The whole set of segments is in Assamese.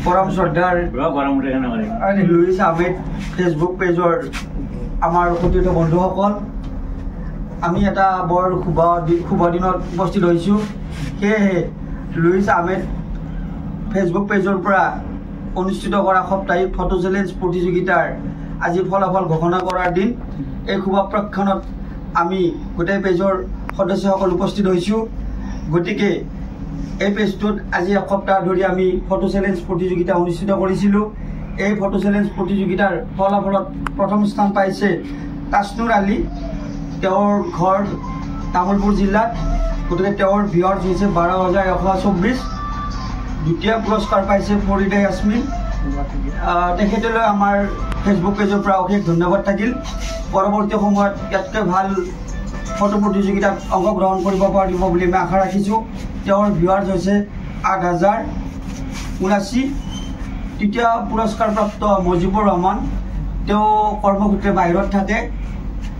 পৰম শ্ৰদ্ধাৰ লুইছ আহমেদ ফেচবুক পেজৰ আমাৰ সতীৰ্থ বন্ধুসকল, আমি এটা বৰ শুভ দিনত উপস্থিত হৈছোঁ। সেয়েহে লুইছ আহমেদ ফেচবুক পেজৰ পৰা অনুষ্ঠিত কৰা সাপ্তাহিক ফটো চেলেঞ্জ প্ৰতিযোগিতাৰ আজি ফলাফল ঘোষণা কৰাৰ দিন। এই শুভক্ষণত আমি গোটেই পেজৰ সদস্যসকল উপস্থিত হৈছোঁ। গতিকে এই পেজটোত আজি এক সপ্তাহ ধৰি আমি ফটো চেলেঞ্জ প্ৰতিযোগিতা অনুষ্ঠিত কৰিছিলোঁ। এই ফটো চেলেঞ্জ প্ৰতিযোগিতাৰ ফলাফলত প্ৰথম স্থান পাইছে তাছনুৰ আলী, তেওঁৰ ঘৰ তামুলপুৰ জিলাত। গতিকে তেওঁৰ ভিউৱাৰ্ছ হৈছে 12,124। দ্বিতীয় পুৰস্কাৰ পাইছে ফৰিদা ইয়াছমিন, তেখেতলৈ আমাৰ ফেচবুক পেজৰ পৰা অশেষ ধন্যবাদ থাকিল। পৰৱৰ্তী সময়ত ইয়াতকৈ ভাল ফটো প্ৰতিযোগিতাত অংশগ্ৰহণ কৰিব পাৰিব বুলি মই আশা ৰাখিছোঁ। তেওঁৰ ভিউৱাৰ্ছ হৈছে 8,079। তৃতীয় পুৰস্কাৰপ্ৰাপ্ত মজিবুৰ ৰহমান, তেওঁ কৰ্মসূত্ৰে বাহিৰত থাকে,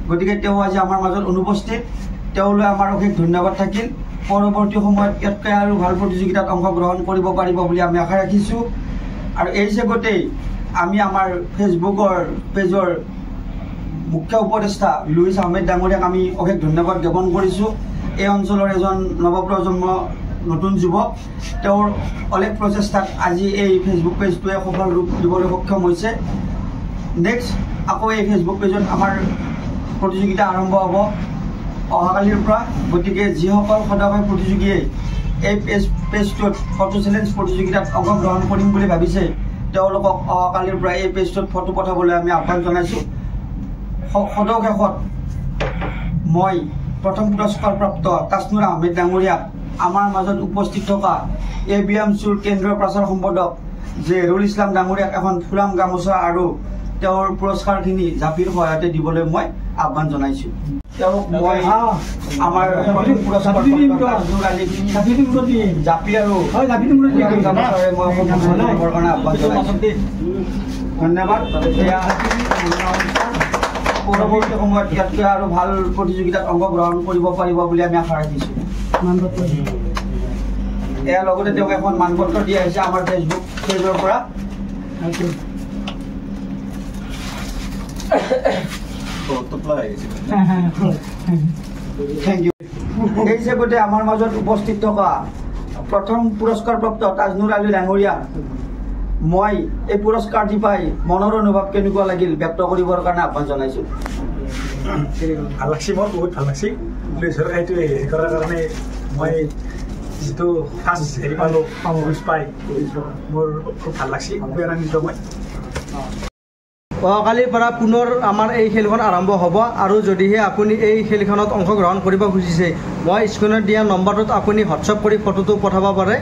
গতিকে তেওঁ আজি আমাৰ মাজত অনুপস্থিত। তেওঁলৈ আমাৰ অশেষ ধন্যবাদ থাকিল। পৰৱৰ্তী সময়ত ইয়াতকৈ আৰু ভাল প্ৰতিযোগিতাত অংশগ্ৰহণ কৰিব পাৰিব বুলি আমি আশা ৰাখিছোঁ। আৰু এই চেগতেই আমি আমাৰ ফেচবুকৰ পেজৰ মুখ্য উপদেষ্টা লুইছ আহমেদ ডাঙৰীয়াক আমি অশেষ ধন্যবাদ জ্ঞাপন কৰিছোঁ। এই অঞ্চলৰ এজন নৱপ্ৰজন্ম নতুন যুৱক, তেওঁৰ অলেখ প্ৰচেষ্টাত আজি এই ফেচবুক পেজটোৱে সফল ৰূপ দিবলৈ সক্ষম হৈছে। নেক্সট আকৌ এই ফেচবুক পেজত আমাৰ প্ৰতিযোগিতা আৰম্ভ হ'ব অহাকালিৰ পৰা। গতিকে যিসকল সদায় প্ৰতিযোগীয়ে এই পেজটোত ফটো চেলেঞ্জ প্ৰতিযোগিতাত অংশগ্ৰহণ কৰিম বুলি ভাবিছে, তেওঁলোকক অহাকালিৰ পৰা এই পেজটোত ফটো পঠাবলৈ আমি আহ্বান জনাইছোঁ। সদশেষত মই প্ৰথম পুৰস্কাৰপ্ৰাপ্ত তাছনুৰ আহমেদ ডাঙৰীয়াক, আমাৰ মাজত উপস্থিত থকা ABMCৰ কেন্দ্ৰীয় প্ৰচাৰ সম্পাদক জেহৰুল ইছলাম ডাঙৰীয়াক এখন ফুলাম গামোচা আৰু তেওঁৰ পুৰস্কাৰখিনি জাপিৰ সহায়তে দিবলৈ মই আহ্বান জনাইছোঁ। তেওঁক মই আমাৰ জাপি আৰু গামোচাৰে মই কাৰণে আহ্বান জনাইছোঁ। ধন্যবাদ। পৰৱৰ্তী সময়ত ইয়াতকৈ আৰু ভাল প্ৰতিযোগিতাত অংশগ্ৰহণ কৰিব পাৰিব বুলি আমি আশা ৰাখিছোঁ। ইয়াৰ লগতে তেওঁক এখন মানপত্ৰ দিয়া হৈছে আমাৰ ফেচবুক পেজৰ পৰা। Thank you. এই চেগতে আমাৰ মাজত উপস্থিত থকা প্ৰথম পুৰস্কাৰপ্ৰাপ্ত তাছনুৰ আলী ডাঙৰীয়া, মই এই পুৰস্কাৰটি পাই মনৰ অনুভৱ কেনেকুৱা লাগিল ব্যক্ত কৰিবৰ কাৰণে আহ্বান জনাইছোঁ। ভাল লাগছে, মোৰ বহুত ভাল লাগছে। পুলিচৰ এইটো হেৰি কৰাৰ কাৰণে মই যিটো ফাৰ্ষ্ট হেৰি পালোঁ পুলিচ পাই মোৰ খুব ভাল লাগছে, খুবেই আনন্দিত মই। অহাকালিৰ পৰা পুনৰ আমাৰ এই খেলখন আৰম্ভ হ'ব। আৰু যদিহে আপুনি এই খেলখনত অংশগ্ৰহণ কৰিব খুজিছে, মই স্ক্ৰীণত দিয়া নম্বৰটোত আপুনি হোৱাটছআপ কৰি ফটোটো পঠাব পাৰে।